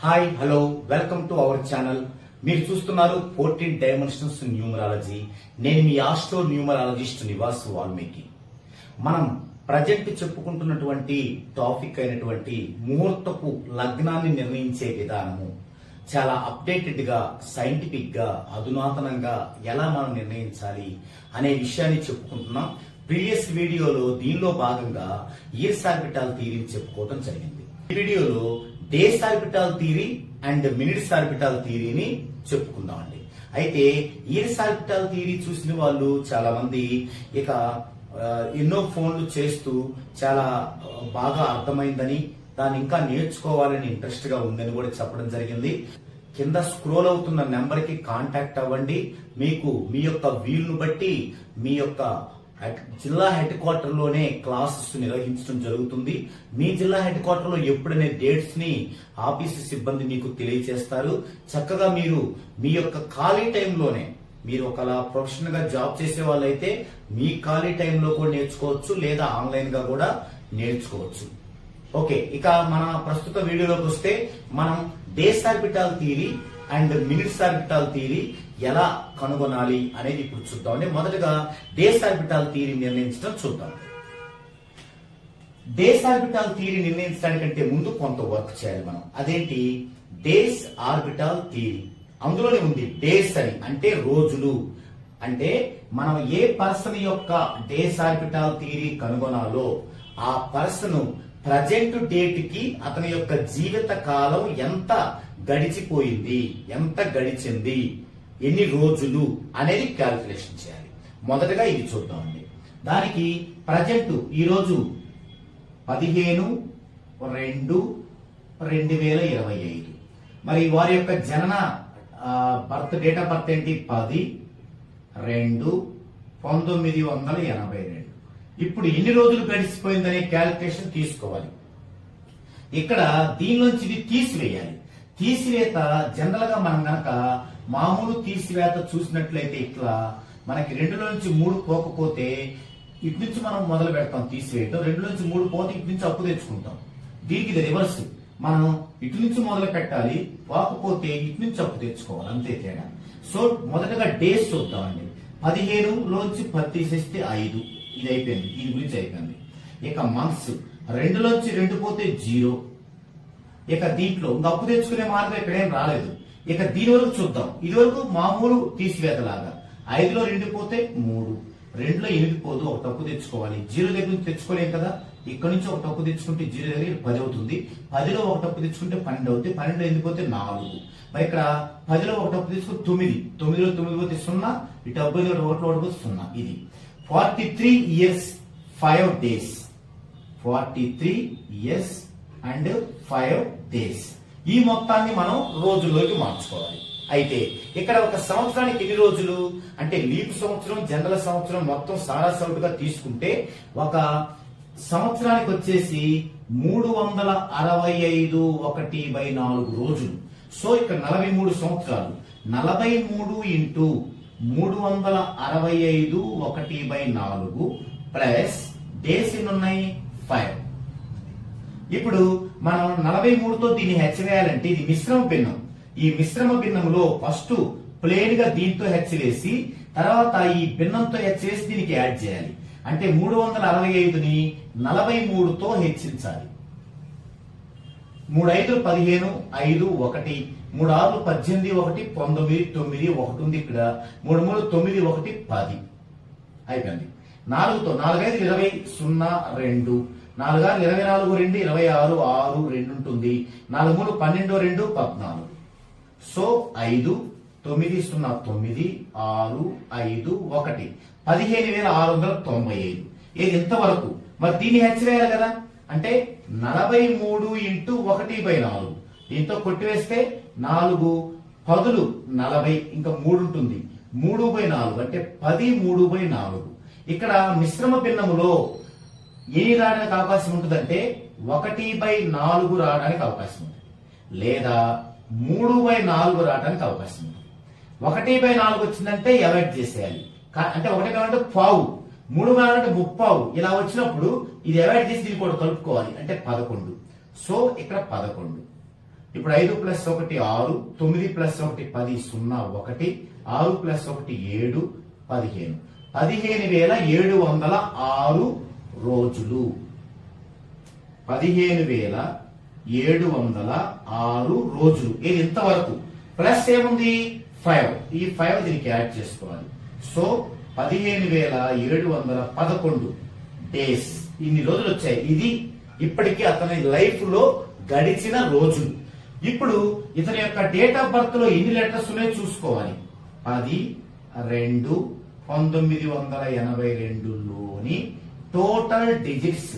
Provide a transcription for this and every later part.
Hi hello welcome to our channel. మీరు చూస్తున్నారు 14 dimensions numerology. నేను మీ ఆస్ట్రో న్యూమరాలజిస్ట్ నివాస్ వాల్మీకి. మనం ప్రజెంట్ చెప్పుకుంటున్నటువంటి టాపిక్ అయినటువంటి ముహూర్తపు లగ్నాన్ని నిర్ణయించే విధానము చాలా అప్డేటెడ్ గా, సైంటిఫిక్ గా, అధునాతనంగా ఎలా మనం నిర్ణయించాలి అనే విషయాన్ని చెప్పుకుంటున్నాం. ప్రీవియస్ వీడియోలో దీనిలో భాగంగా ఇయర్స్ ఆర్బిటాల్ థియరీని చెప్పుకోవడం జరిగింది. ఈ వీడియోలో days orbital theory and minutes orbital థియరీని చెప్పుకుందామండి. అయితే ఇయర్స్ ఆర్బిటాల్ థియరీ చూసిన వాళ్ళు చాలా మంది ఇక ఎన్నో ఫోన్లు చేస్తూ చాలా బాగా అర్థమైందని, దాన్ని ఇంకా నేర్చుకోవాలని ఇంట్రెస్ట్ గా ఉందని కూడా చెప్పడం జరిగింది. కింద స్క్రోల్ అవుతున్న నెంబర్ కి కాంటాక్ట్ అవ్వండి. మీకు మీ యొక్క వీలును బట్టి మీ యొక్క జిల్లా హెడ్ క్వార్టర్ లోనే క్లాసెస్ నిర్వహించడం జరుగుతుంది. మీ జిల్లా హెడ్ క్వార్టర్ లో ఎప్పుడనే డేట్స్ ని ఆఫీసు సిబ్బంది మీకు తెలియజేస్తారు. చక్కగా మీరు మీ యొక్క ఖాళీ టైంలోనే, మీరు ఒకలా ప్రొఫెషనల్ గా జాబ్ చేసే వాళ్ళైతే మీ ఖాళీ టైంలో కూడా నేర్చుకోవచ్చు, లేదా ఆన్లైన్ గా కూడా నేర్చుకోవచ్చు. ఓకే, ఇక మన ప్రస్తుత వీడియోలోకి వస్తే మనం days orbital theory and minutes orbital theory ఎలా కనుగొనాలి అనేది ఇప్పుడు చూద్దాం. మొదటగా డేస్ ఆర్బిటాల్ థియరీ నిర్ణయించడం చూద్దాం. డేస్ ఆర్బిటాల్ థియరీ నిర్ణయించడానికంటే ముందు కొంత వర్క్ చేయాలి మనం. అదేంటి? Days orbital theory. అందులోనే ఉంది డేస్ అని, అంటే రోజులు. అంటే మనం ఏ పర్సన్ యొక్క డేస్ ఆర్బిటాల్ థియరీ కనుగొనాలో ఆ పర్సన్ ప్రజెంట్ డేట్ కి అతని యొక్క జీవిత కాలం ఎంత గడిచిపోయింది, ఎంత గడిచింది, ఎన్ని రోజులు అనేది క్యాల్కులేషన్ చేయాలి. మొదటగా ఇది చూద్దామండి. దానికి ప్రజెంట్ ఈరోజు 15/2/2025. మరి వారి యొక్క జనన డేట్ ఆఫ్ బర్త్ ఏంటి? 10/2/1982. ఇప్పుడు ఎన్ని రోజులు గడిచిపోయిందనే క్యాల్కులేషన్ తీసుకోవాలి. ఇక్కడ దీనిలోంచి ఇది తీసివేయాలి. తీసివేత జనరల్ గా మనం గనక మామూలు తీసివేత చూసినట్లయితే ఇట్లా మనకి 2లో నుంచి 3 పోకపోతే ఇటు నుంచి మనం మొదలు పెడతాం తీసివేయటం. 2లో నుంచి 3 పోతే ఇటు నుంచి అప్పు తెచ్చుకుంటాం. దీనికి ఇది రివర్స్. మనం ఇటు నుంచి మొదలు పెట్టాలి, పోకపోతే ఇటు నుంచి అప్పు తెచ్చుకోవాలి, అంతే తేడా. సో మొదటగా డేస్ చూద్దామండి. 15లోంచి 10 తీసేస్తే 5. ఇది అయిపోయింది, దీని గురించి అయిపోయింది. ఇక మంత్స్ 2లోంచి 2 పోతే 0. ఇక దీంట్లో ఇంకా అప్పు తెచ్చుకునే మార్గం ఇక్కడ ఏం రాలేదు. ఇక దీని వరకు చూద్దాం. ఇది వరకు మామూలు తీసివేతలాగా 5లో 2 పోతే 3, 2లో 8 పోదు, ఒక తప్పు తెచ్చుకోవాలి. 0 దగ్గర నుంచి తెచ్చుకోలేం కదా, ఇక్కడ నుంచి ఒక తప్పు తెచ్చుకుంటే 0 దగ్గర 10 అవుతుంది. 10లో ఒక తప్పు తెచ్చుకుంటే 12 అవుతుంది. 12లో 8 పోతే 4. మరి ఇక్కడ 10లో ఒక తప్పు తెచ్చుకుంటే 9, 9లో 9 పోతే 0, ఈ 70లో 1 పోతే 0. ఇది 43 years 5 days. 43 years and 5 days. ఈ మొత్తాన్ని మనం రోజుల్లోకి మార్చుకోవాలి. అయితే ఇక్కడ ఒక సంవత్సరానికి ఎన్ని రోజులు అంటే లీప్ సంవత్సరం, జనరల్ సంవత్సరం మొత్తం సారాసౌటుగా తీసుకుంటే ఒక సంవత్సరానికి వచ్చేసి 365/1/4 రోజులు. సో ఇక్కడ 43 సంవత్సరాలు. 43 ఇంటూ 365/1/4 ప్లస్ డేస్ ఎన్ని ఉన్నాయి? 5. ఇప్పుడు మనం 43తో దీన్ని హెచ్ వేయాలంటే ఇది మిశ్రమ భిన్నం. ఈ మిశ్రమ భిన్నంలో ఫస్ట్ ప్లేన్ గా దీంతో హెచ్ వేసి, తర్వాత ఈ భిన్నంతో హెచ్ వేసి దీనికి యాడ్ చేయాలి. అంటే 365ని 43తో హెచ్చించాలి. 3 5 15, 5 1, 3 6 18, 1 19, 9 1 ఉంది ఇక్కడ, 3 3 9 1 10 అయిపోయింది. 4తో 4 5 20 0 2, 4 6 24 2 26 6 2 ఉంటుంది. 4 3 12 2 14. సో 5 9 0 9 6 5 1 15,695. ఇది ఇంతవరకు. మరి దీన్ని హెచ్ వేయాలి కదా, అంటే 43 ఇంటూ 1/4. దీంతో కొట్టివేస్తే 4 10లు 40, ఇంకా 3 ఉంటుంది. 3/4 అంటే 10 3/4. ఇక్కడ మిశ్రమ భిన్నములో ఏది రావడానికి అవకాశం ఉంటుందంటే 1/4 రావడానికి అవకాశం ఉంటుంది, లేదా 3/4 రావడానికి అవకాశం ఉంటుంది. 1/4 వచ్చిందంటే అవాయిడ్ చేసేయాలి. అంటే 1 అంటే పావు, 3 అంటే ముప్పావు. ఇలా వచ్చినప్పుడు ఇది అవాయిడ్ చేసి దీన్ని కూడా కలుపుకోవాలి, అంటే 11. సో ఇక్కడ 11. ఇప్పుడు 5 ప్లస్ 1 6, 9 ప్లస్ 1 10, 0 1, 6 ప్లస్ 1 7, 15. 15,706 రోజులు. 15,706 రోజులు. ఇది ఇంతవరకు ప్లస్ ఏముంది 5. ఈ 5 దీనికి యాడ్ చేసుకోవాలి. So 15,711 days. ఇన్ని రోజులు వచ్చాయి. ఇది ఇప్పటికీ అతని లైఫ్ లో గడిచిన రోజులు. ఇప్పుడు ఇతని యొక్క డేట్ ఆఫ్ బర్త్ లో ఎన్ని లెటర్స్ ఉన్నాయో చూసుకోవాలి. 10/1982 లోని టోటల్ డిజిట్స్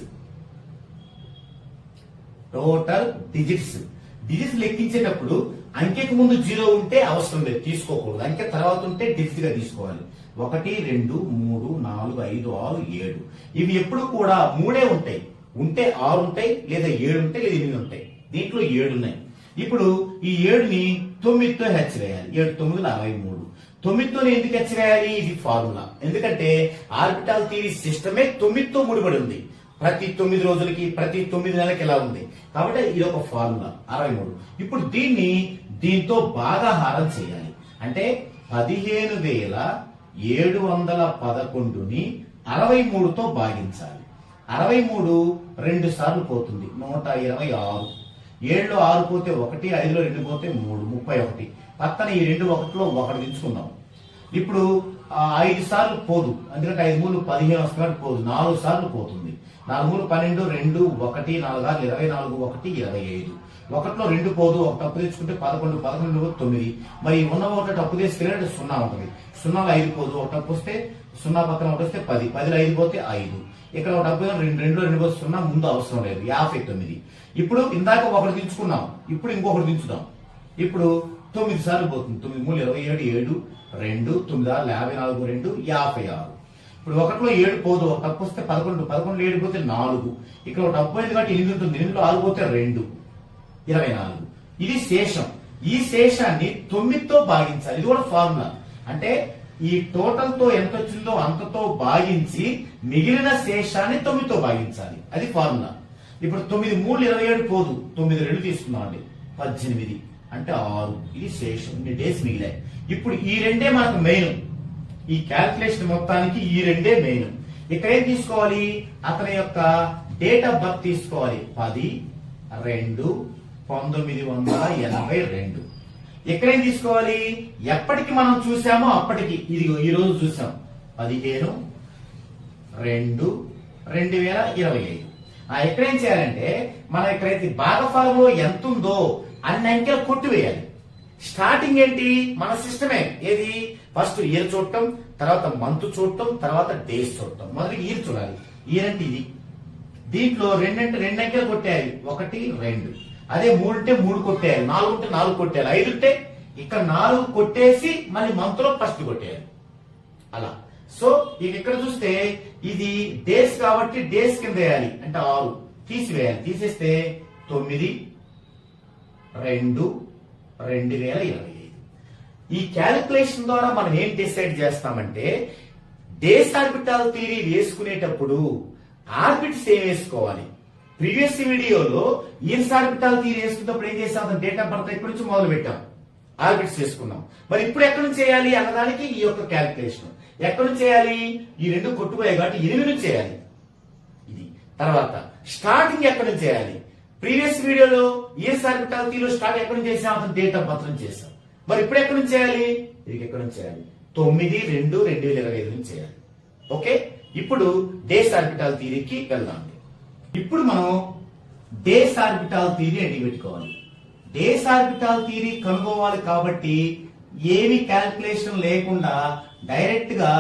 లెక్కించేటప్పుడు అంకెకు ముందు 0 ఉంటే అవసరం లేదు, తీసుకోకూడదు. అంకె తర్వాత ఉంటే డిజిట్ గా తీసుకోవాలి. 1 2 3 4 5 6 7. ఇవి ఎప్పుడు కూడా 3 ఉంటాయి. ఉంటే 6 ఉంటాయి, లేదా 7 ఉంటాయి, లేదా 8 ఉంటాయి. దీంట్లో 7 ఉన్నాయి. ఇప్పుడు ఈ 7ని 9తో హెచ్ వేయాలి. 7 9 63. 9తో ఎందుకు హెచ్ వేయాలి? ఇది ఫార్ములా. ఎందుకంటే ఆర్బిటాల్ థియరీ సిస్టమే 9తో ముడిపడి ఉంది. ప్రతి 9 రోజులకి, ప్రతి 9 నెలలకి ఇలా ఉంది. కాబట్టి ఇది ఒక ఫార్ములా 63. ఇప్పుడు దీంతో భాగాహారం చేయాలి. అంటే 15,711ని 63తో భాగించాలి. 63 2 సార్లు పోతుంది, 126. 7లో 6 పోతే 1, 5లో 2 పోతే 3, 31. పక్కన ఈ 2 1లో 1 దించుకుందాం. ఇప్పుడు 5 సార్లు పోదు, ఎందుకంటే 5 3 15 వస్తున్నట్టు పోదు. 4 సార్లు పోతుంది. 4 3 12, 2 1, 4 6 24, 1 25. 1లో 2 పోదు, ఒక తప్పు తెచ్చుకుంటే 11, 11 9. మరి ఉన్న ఒక తప్పు తీసుకెళ్ళి 0 ఉంటుంది. 0లో 5 పోదు, ఒక తప్పు వస్తే 0 పక్కన 1 వస్తే 10, 10లో 5 పోతే 5. ఇక్కడ ఒక తప్పు 2లో 2 పోతే 0, ముందు అవసరం లేదు, 59. ఇప్పుడు ఇందాక ఒకటి దించుకున్నాం, ఇప్పుడు ఇంకొకటి దించుదాం. ఇప్పుడు 9 సార్లు పోతుంది. 9 3 27, 7 2 9 6 54, 2 56. ఇప్పుడు 1లో 7 పోదు, ఒక తప్పు వస్తే 11, 11లో 7 పోతే 4. ఇక్కడ ఒక తప్పు అయింది కాబట్టి 8 ఉంటుంది. 8లో 6 పోతే 2, 24. ఇది శేషం. ఈ శేషాన్ని 9తో భాగించాలి. ఇది కూడా ఫార్ములా. అంటే ఈ టోటల్ తో ఎంత వచ్చిందో అంతతో భాగించి మిగిలిన శేషాన్ని 9తో భాగించాలి. అది ఫార్ములా. ఇప్పుడు 9 3 27 పోదు, 9 2 తీసుకున్నాం అండి, 18 అంటే 6. ఇది శేషం. ఇన్ని డేస్ మిగిలాయి. ఇప్పుడు ఈ రెండే మనకు మెయిన్. ఈ క్యాల్కులేషన్ మొత్తానికి ఈ రెండే మెయిన్. ఇక్కడ ఏం తీసుకోవాలి? అతని యొక్క డేట్ ఆఫ్ బర్త్ తీసుకోవాలి. 10/2/1982. ఎక్కడేం తీసుకోవాలి? ఎప్పటికి మనం చూసామో అప్పటికి. ఇది ఈ రోజు చూసాం, 15/2/2025. ఎక్కడేం చేయాలంటే మనం ఎక్కడైతే భాగఫలంలో ఎంత ఉందో అన్ని అంకెలు కొట్టివేయాలి. స్టార్టింగ్ ఏంటి? మన సిస్టమే. ఏది? ఫస్ట్ ఇయర్ చూడటం, తర్వాత మంత్ చూడటం, తర్వాత డేస్ చూడటం. మొదటి ఇయర్ చూడాలి. ఇయర్ అంటే ఇది. దీంట్లో 2 అంటే 2 అంకెలు కొట్టేయాలి. 1 2. అదే 3 ఉంటే 3 కొట్టేయాలి. 4 ఉంటే 4 కొట్టేయాలి. 5 ఉంటే ఇక్కడ 4 కొట్టేసి మళ్ళీ మంత్ లో ఫస్ట్ కొట్టేయాలి. అలా. సో ఇక ఇక్కడ చూస్తే ఇది డేస్ కాబట్టి డేస్ కింద వేయాలి. అంటే 6 తీసివేయాలి. తీసేస్తే 9/2/2025. ఈ క్యాలిక్యులేషన్ ద్వారా మనం ఏం డిసైడ్ చేస్తామంటే, డేస్ ఆర్బిటాల్ థియరీ వేసుకునేటప్పుడు ఆర్బిట్స్ ఏం వేసుకోవాలి. ప్రీవియస్ వీడియోలో ఇయర్స్ ఆర్బిటాల్ థియరీ వేసుకున్నప్పుడు ఏం చేసాం? డేట్ ఆఫ్ బర్త్ ఎక్కడి నుంచి మొదలు పెట్టాం, ఆర్బిట్స్ చేసుకున్నాం. మరి ఇప్పుడు ఎక్కడి నుంచి చేయాలి అన్నదానికి ఈ యొక్క క్యాలిక్యులేషన్. ఎక్కడి నుంచి చేయాలి? ఈ 2 కొట్టుపోయాయి కాబట్టి 8 నుంచి చేయాలి. ఇది తర్వాత స్టార్టింగ్ ఎక్కడి నుంచి చేయాలి? ప్రీవియస్ వీడియోలో ఇయర్స్ ఆర్బిటాల్ థియరీలో స్టార్ట్ ఎక్కడి నుంచి చేసాం? అతను డేట్ ఆఫ్ బర్త్ నుంచి చేసాం. మరి ఇప్పుడు ఎక్కడి నుంచి చేయాలి? ఇది ఎక్కడి నుంచి చేయాలి? 9/2/2025 నుంచి చేయాలి. ఓకే, ఇప్పుడు డేస్ ఆర్బిటాల్ థియరీకి వెళ్దాం. ఇప్పుడు మనం డేస్ ఆర్బిటాల్ థియరీ అని పెట్టుకోవాలి. డేస్ ఆర్బిటాల్ థియరీ కనుగోవాలి కాబట్టి ఏమి క్యాల్కులేషన్ లేకుండా డైరెక్ట్ గా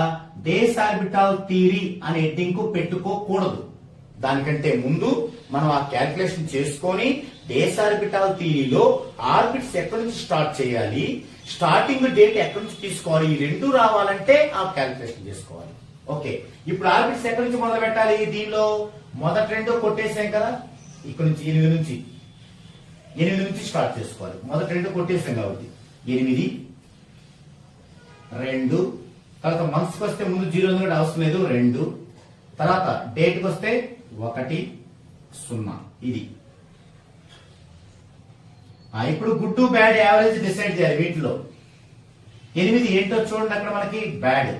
డేస్ ఆర్బిటాల్ థియరీ అనే హెడ్డింగ్ పెట్టుకోకూడదు. దానికంటే ముందు మనం ఆ క్యాల్కులేషన్ చేసుకొని డేస్ ఆర్బిటాల్ థియరీలో ఆర్బిట్స్ ఎక్కడి నుంచి స్టార్ట్ చేయాలి, స్టార్టింగ్ డేట్ ఎక్కడి నుంచి తీసుకోవాలి, ఈ 2 రావాలంటే ఆ క్యాల్కులేషన్ చేసుకోవాలి. ఓకే, ఇప్పుడు ఆర్బిట్స్ ఎక్కడి నుంచి మొదలు పెట్టాలి? దీనిలో మొదటి 2 కొట్టేసాం కదా, ఇక్కడ నుంచి 8 నుంచి స్టార్ట్ చేసుకోవాలి. మొదటి 2 కొట్టేసాం కాబట్టి 8 2. తర్వాత మంత్స్ కి వస్తే ముందు 0 కూడా అవసరం లేదు, 2. తర్వాత డేట్ కి వస్తే 1 0. ఇది ఇప్పుడు గుడ్ బ్యాడ్ యావరేజ్ డిసైడ్ చేయాలి వీటిలో. 8 ఏంటో చూడండి అక్కడ మనకి బ్యాడ్.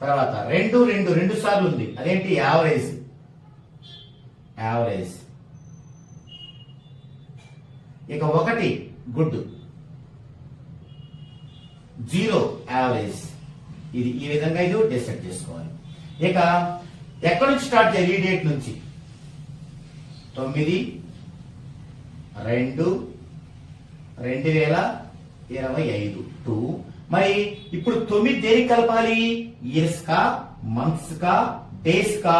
తర్వాత 2 సార్లు ఉంది, అదేంటి యావరేజ్. ఇక 1 గుడ్, 0 యావరేజ్. ఇది ఈ విధంగా ఇది డిసైడ్ చేసుకోవాలి. ఇక ఎక్కడి నుంచి స్టార్ట్ చేయాలి? ఈ డేట్ నుంచి 9/2/2025 టు. మరి ఇప్పుడు 9 దేనికి కలపాలి? ఇయర్స్ కా, మంత్స్ కా, డేస్ కా?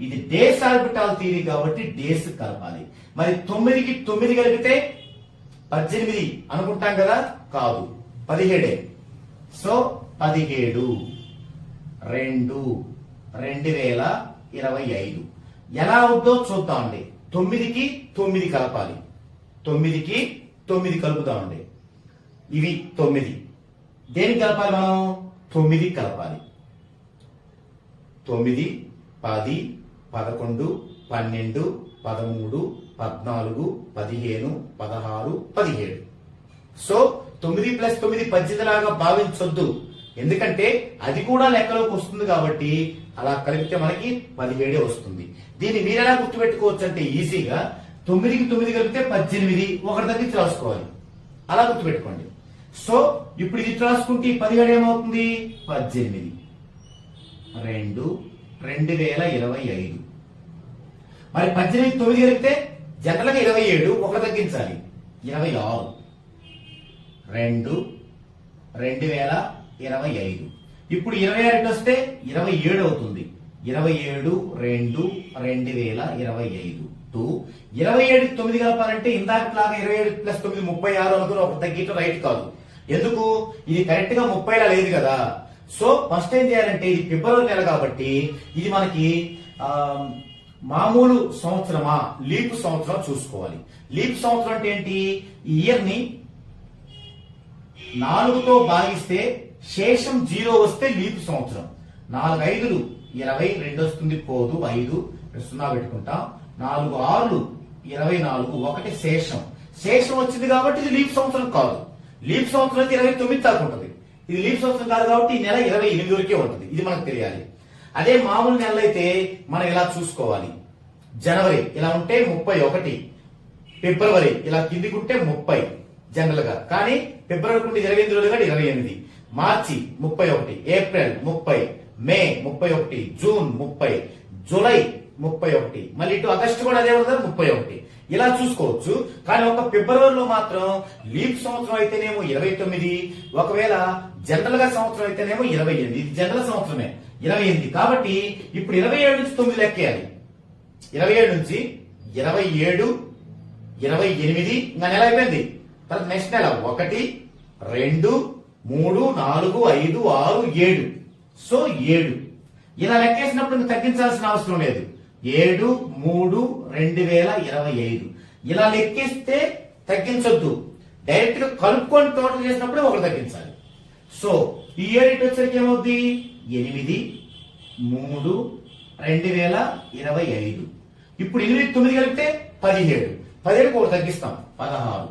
ఇది డేస్ ఆర్బిటాల్ థియరీ కాబట్టి డేస్ కలపాలి. మరి 9కి 9 కలిపితే 18 అనుకుంటాం కదా, కాదు 17. సో 17/2/2025 ఎలా అవుద్దో చూద్దామండి. 9కి 9 కలపాలి. 9కి 9 కలుపుతామండి. ఇవి 9 దేనికి కలపాలి? మనం 9 కలపాలి. 9, 10, 11, 12, 13, 14, 15, 16, 17. సో 9 + 9 18 లాగా భావించొద్దు, ఎందుకంటే అది కూడా లెక్కలోకి వస్తుంది కాబట్టి అలా కలిపితే మనకి 17 వస్తుంది. దీన్ని మీరు ఎలా గుర్తుపెట్టుకోవచ్చు అంటే ఈజీగా 9కి 9 కలిపితే 18, ఒకటి తగ్గించి రాసుకోవాలి. అలా గుర్తుపెట్టుకోండి. సో ఇప్పుడు ఇది రాసుకుంటే 17 ఏమవుతుంది? 18/2/2025. మరి 18కి 9 కలిపితే జనరల్ గా 27, ఒకటి తగ్గించాలి 26. 2/2025. ఇప్పుడు 26 వస్తే 27 అవుతుంది. 27/2/2025 టు 27కి 9 కలపాలంటే ఇందాకలాగా 27 + 9 36 అనుకుని ఒక తగ్గిట రైట్ కాదు. ఎందుకు? ఇది కరెక్ట్ గా 30లా లేదు కదా. సో ఫస్ట్ ఏం చేయాలంటే ఇది ఫిబ్రవరి నెల కాబట్టి ఇది మనకి మామూలు సంవత్సరమా లీప్ సంవత్సరం చూసుకోవాలి. లీప్ సంవత్సరం అంటే ఏంటి? ఈ ఇయర్ ని 4తో భాగిస్తే శేషం 0 వస్తే లీప్ సంవత్సరం. 4 5లు 20, 2 వస్తుంది పోదు, 5 0 పెట్టుకుంటాం. 4 6లు 24, 1 శేషం. శేషం వచ్చింది కాబట్టి ఇది లీప్ సంవత్సరం కాదు. లీప్ సంవత్సరం అయితే 29 దాకా ఉంటుంది. ఇది లీప్ సంవత్సరం కాదు కాబట్టి ఈ నెల 28 వరకే ఉంటుంది. ఇది మనకు తెలియాలి. అదే మామూలు నెలలు అయితే మనం ఇలా చూసుకోవాలి. జనవరి ఇలా ఉంటే 31, ఫిబ్రవరి ఇలా కిందికుంటే 30 జనరల్ గా. కానీ ఫిబ్రవరి కుంటే 28 రోజులు కాబట్టి 28, మార్చి 31, ఏప్రిల్ 30, మే 31, జూన్ 30, జూలై 31, మళ్ళీ ఇటు ఆగస్టు కూడా అదే ఉంటుంది 31. ఇలా చూసుకోవచ్చు. కానీ ఒక ఫిబ్రవరిలో మాత్రం లీప్ సంవత్సరం అయితేనేమో 29, ఒకవేళ జనరల్ గా సంవత్సరం అయితేనేమో 28. ఇది జనరల్ సంవత్సరమే 28. కాబట్టి ఇప్పుడు 27 నుంచి 9 లెక్కేయాలి. 27 నుంచి 27, 28 ఇంకా నెల అయిపోయింది. తర్వాత నెక్స్ట్ నెల 1, 2, 3, 4, 5, 6, 7. సో 7 ఇలా లెక్కేసినప్పుడు ఇంకా తగ్గించాల్సిన అవసరం లేదు. 7/3/2025 ఇలా లెక్కిస్తే తగ్గించొద్దు. డైరెక్ట్ గా కలుపుకొని టోటల్ చేసినప్పుడు ఒకటి తగ్గించాలి. సో ఈ ఇయర్ ఇటు వచ్చరికి ఏమవుద్ది? 8/3/2025. ఇప్పుడు 8 9 కలిపితే 17. 17కి ఒకటి తగ్గిస్తాం 16.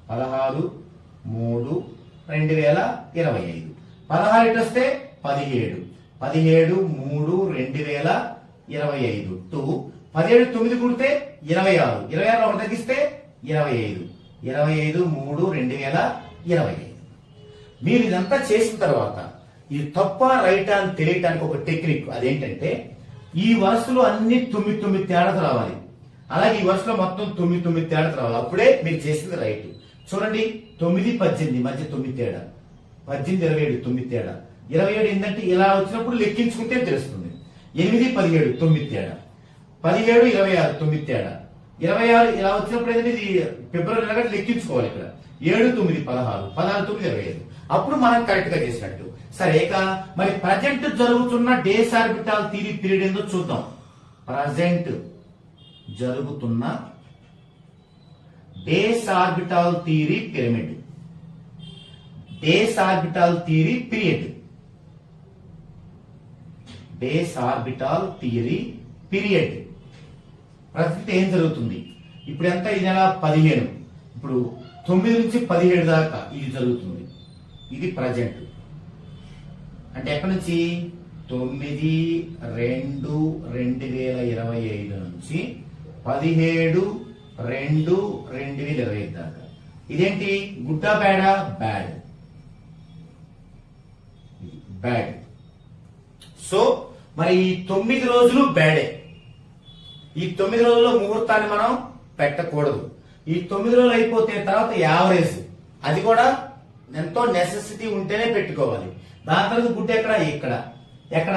16/3/2025. 16 ఇటు వస్తే 17. 17/3/2025 టు 17 9 కూడితే 26. 26 ఒకటి తగ్గిస్తే 25. 25/3/2025. మీరు ఇదంతా చేసిన తర్వాత ఇది తప్ప రైట్ అని తెలియటానికి ఒక టెక్నిక్. అదేంటంటే ఈ వరుసలో అన్ని 9 9 తేడాలు రావాలి. అలాగే ఈ వరుసలో మొత్తం 9 9 తేడాలు రావాలి. అప్పుడే మీరు చేసింది రైట్. చూడండి 9 18 మధ్య 9 తేడా, 18 27 9 తేడా, 27 ఏంటంటే ఇలా వచ్చినప్పుడు లెక్కించుకుంటే తెలుస్తుంది. 8 17 9 తేడా, 17 26 9 తేడా, 26 ఇలా వచ్చినప్పుడు ఏంటంటే ఇది ఫిబ్రవరి నెల లెక్కించుకోవాలి. ఇక్కడ 7 9 16, 16 9 25. అప్పుడు మనం కరెక్ట్ గా చేసినట్టు. సరే ఇక మరి ప్రజెంట్ జరుగుతున్న డేస్ ఆర్బిటాల్ థియరీ పీరియడ్ ఏందో చూద్దాం. ప్రజెంట్ జరుగుతున్న days orbital theory pyramid, days orbital theory period, days orbital theory period. Present ఏం జరుగుతుంది? ఇప్పుడు ఎంత ఈ నెల 15, ఇప్పుడు 9 నుంచి 17 దాకా ఇది జరుగుతుంది. ఇది ప్రజెంట్ అంటే ఎక్కడి నుంచి 9/2/2025 నుంచి 17/2/2025 దాకా. ఇదేంటి గుడ్డా బ్యాడా? బ్యాడ్. బ్యాడ్. సో మరి ఈ 9 రోజులు బ్యాడే. ఈ 9 రోజుల్లో ముహూర్తాన్ని మనం పెట్టకూడదు. ఈ 9 రోజులు అయిపోతే తర్వాత యావరేజ్, అది కూడా ఎంతో నెసెసిటీ ఉంటేనే పెట్టుకోవాలి. దాని తర్వాత గుడ్డ ఎక్కడ? ఎక్కడ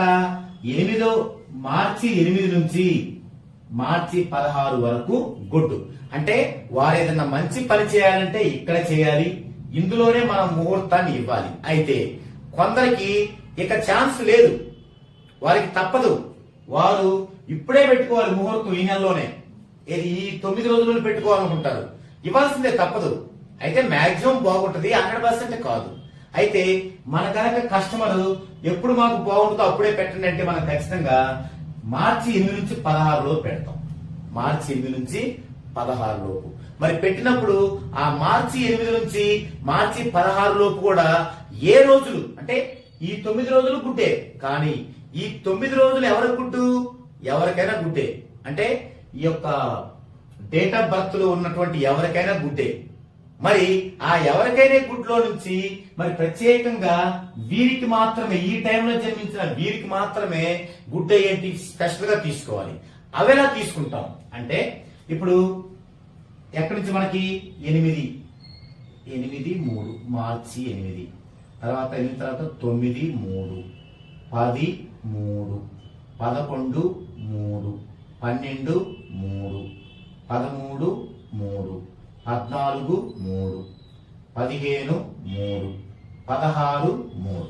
8 మార్చి 8 నుంచి మార్చి 16 వరకు గుడ్డు. అంటే వారు ఏదైనా మంచి పని చేయాలంటే ఇక్కడ చేయాలి, ఇందులోనే మనం ముహూర్తాన్ని ఇవ్వాలి. అయితే కొందరికి ఇక ఛాన్స్ లేదు, వారికి తప్పదు, వారు ఇప్పుడే పెట్టుకోవాలి ముహూర్తం, ఈ నెలలోనే ఈ 9 రోజుల్లో పెట్టుకోవాలనుకుంటారు. ఇవ్వాల్సిందే, తప్పదు. అయితే మాక్సిమం బాగుంటది, 100% కాదు. అయితే మన కనుక కస్టమర్ ఎప్పుడు మాకు బాగుంటుందో అప్పుడే పెట్టండి అంటే మనం ఖచ్చితంగా మార్చి 8 నుంచి 16 లోపు పెడతాం. మార్చి 8 నుంచి 16 లోపు మరి పెట్టినప్పుడు ఆ మార్చి 8 నుంచి మార్చి 16 లోపు కూడా ఏ రోజులు అంటే ఈ 9 రోజులు గుడ్డే, కానీ ఈ 9 రోజులు ఎవరికి గుడ్డు? ఎవరికైనా గుడ్డే. అంటే ఈ యొక్క డేట్ ఆఫ్ బర్త్ లో ఉన్నటువంటి ఎవరికైనా గుడ్డే. మరి ఆ ఎవరికైనా గుడ్లో నుంచి మరి ప్రత్యేకంగా వీరికి మాత్రమే, ఈ టైంలో జన్మించిన వీరికి మాత్రమే గుడ్డ ఏంటి స్పెషల్ గా తీసుకోవాలి. అవేలా తీసుకుంటాం అంటే ఇప్పుడు ఎక్కడి నుంచి మనకి 8/3 మార్చి 8, తర్వాత 8 తర్వాత 9, 3, 10, 3, 11, 3, 12, 3, 13, 3, 14, 3, 15, 3, 16, 3.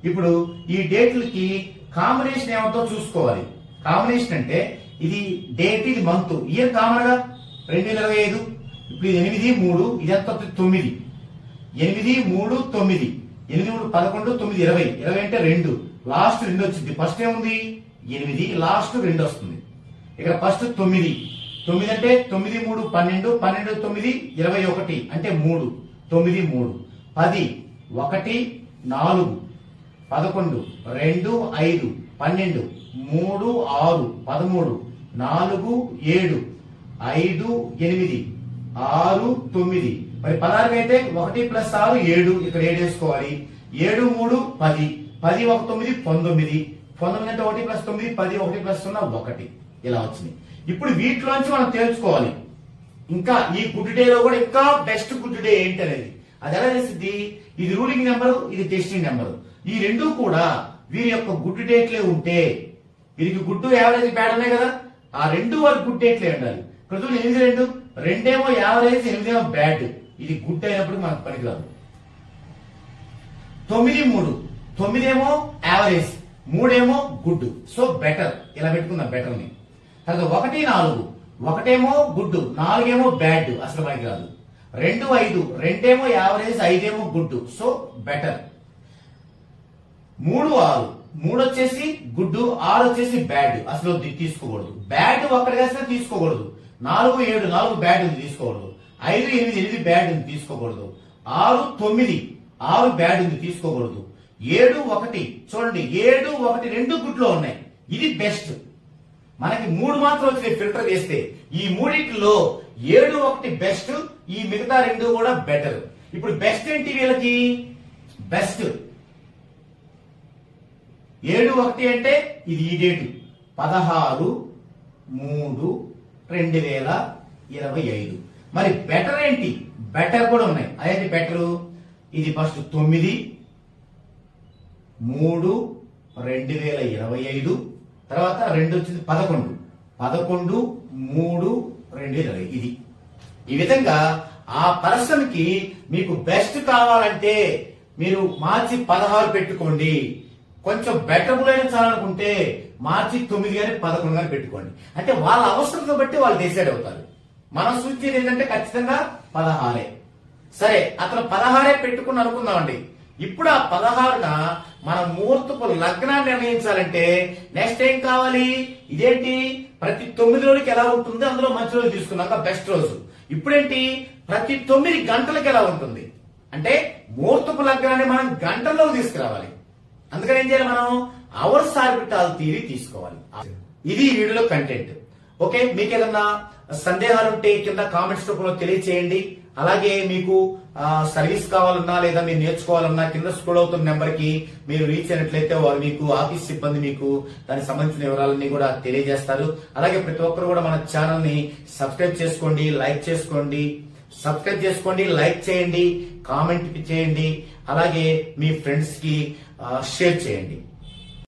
ఇప్పుడు ఈ డేట్లకి కాంబినేషన్ ఏమంతో చూసుకోవాలి. కాంబినేషన్ అంటే ఇది డేట్, ఇది మంత్, ఇయర్ కామన్ గా 2025. ఇప్పుడు 8, 3, ఇదంతా 9. 8, 3, 9, 8, 3, 11, 9, 20. 20 అంటే 2, లాస్ట్ 2 వచ్చింది. ఫస్ట్ ఏముంది 8, లాస్ట్ 2 వస్తుంది. ఇక్కడ ఫస్ట్ 9 అంటే 9, 3, 12, 12, 9, 21 అంటే 3, 9, 3, 10, 1, 4, 11, 2, 5, 12, 3, 6, 13, 4, 7, 5, 8, 6, 9. మరి 16 అయితే 1 + 6 7, ఇక్కడ 7 వేసుకోవాలి. 7, 3, 10, 10, 1, 9, 19. 19 అంటే 1 + 9, 10, 1 + 0 1. ఇలా వచ్చింది. ఇప్పుడు వీటిలోంచి మనం తెలుసుకోవాలి ఇంకా ఈ గుడ్ డే లో కూడా ఇంకా బెస్ట్ గుడ్ డే ఏంటి అనేది. అది ఎలా తెలిసింది? ఇది రూలింగ్ నెంబరు, ఇది టెస్టింగ్ నెంబరు. ఈ రెండు కూడా వీరి యొక్క గుడ్ డేట్లే ఉంటే, వీరికి గుడ్ యావరేజ్ బ్యాడ్ ఉన్నాయి కదా, ఆ రెండు వారి గుడ్ డేట్లే ఉండాలి. ఇక్కడ 8, 2 ఏమో యావరేజ్, 8 ఏమో బ్యాడ్. ఇది గుడ్ అయినప్పుడు మనకు పనికిరాదు. 9, 3, 9 ఏమో యావరేజ్, 3 ఏమో గుడ్. సో బెటర్, ఇలా పెట్టుకుందాం బెటర్ ని. తర్వాత 1, 4, 1 ఏమో గుడ్, 4 ఏమో బ్యాడ్, అసలు మనకి రాదు. 2, 5, 2 ఏమో యావరేజ్, 5 ఏమో గుడ్, సో బెటర్. 3, 6, 3 వచ్చేసి గుడ్, 6 వచ్చేసి బ్యాడ్, అసలు తీసుకోకూడదు. బ్యాడ్ ఒక్కడిగా అసలు తీసుకోకూడదు. 4, 7, 4 బ్యాడ్ ఉంది, తీసుకోకూడదు. 5, 8, 8 బ్యాడ్ ఉంది, తీసుకోకూడదు. 6, 9, 6 బ్యాడ్ ఉంది, తీసుకోకూడదు. 7, 1 చూడండి, 7, 1 రెండు గుడ్లో ఉన్నాయి. ఇది బెస్ట్. మనకి 3 మాత్రం వచ్చినాయి ఫిల్టర్ చేస్తే. ఈ మూడింటిలో 7, 1 బెస్ట్, ఈ మిగతా 2 కూడా బెటర్. ఇప్పుడు బెస్ట్ ఏంటి వీళ్ళకి? బెస్ట్ 7, 1 అంటే ఇది ఈ డేటు 16/3/2025. మరి బెటర్ ఏంటి? బెటర్ కూడా ఉన్నాయి. అదేంటి బెటర్? ఇది ఫస్ట్ 9, 3, 2025, తర్వాత 2 వచ్చింది 11, 11, 3, 2020. ఇది ఈ విధంగా ఆ పర్సన్ కి మీకు బెస్ట్ కావాలంటే మీరు మార్చి 16 పెట్టుకోండి. కొంచెం బెటరబుల్ అయిన చాలనుకుంటే మార్చి 9 కానీ 11 కానీ పెట్టుకోండి. అంటే వాళ్ళ అవసరం బట్టి వాళ్ళు డిసైడ్ అవుతారు. మనం సూచించేది ఏంటంటే ఖచ్చితంగా 16. సరే, అతను 16 పెట్టుకుని అనుకుందామండి. ఇప్పుడు ఆ 16న మన ముహూర్తపు లగ్నాన్ని నిర్ణయించాలంటే నెక్స్ట్ ఏం కావాలి? ఇదేంటి ప్రతి 9 రోజులకి ఎలా ఉంటుంది, అందులో మంచి రోజు తీసుకున్నాక బెస్ట్ రోజు. ఇప్పుడేంటి ప్రతి 9 గంటలకు ఎలా ఉంటుంది అంటే ముహూర్తపు లగ్నాన్ని మనం గంటల్లో తీసుకురావాలి. అందుకని ఏం చేయాలి? మనం అవర్స్ ఆర్బిటాల్ థియరీ తీసుకోవాలి. ఇది ఈ వీడియోలో కంటెంట్. ఓకే, మీకు ఏదన్నా సందేహాలు ఉంటే కింద కామెంట్స్ రూపంలో తెలియచేయండి. అలాగే మీకు సర్వీస్ కావాలన్నా లేదా మీరు నేర్చుకోవాలన్నా కింద స్క్రోల్ అవుతున్న నెంబర్ కి మీరు రీచ్ అయినట్లయితే వారు మీకు ఆఫీస్ సిబ్బంది మీకు దానికి సంబంధించిన వివరాలన్నీ కూడా తెలియజేస్తారు. అలాగే ప్రతి ఒక్కరు కూడా మన ఛానల్ ని సబ్స్క్రైబ్ చేసుకోండి, లైక్ చేయండి, కామెంట్ చేయండి, అలాగే మీ ఫ్రెండ్స్ కి షేర్ చేయండి.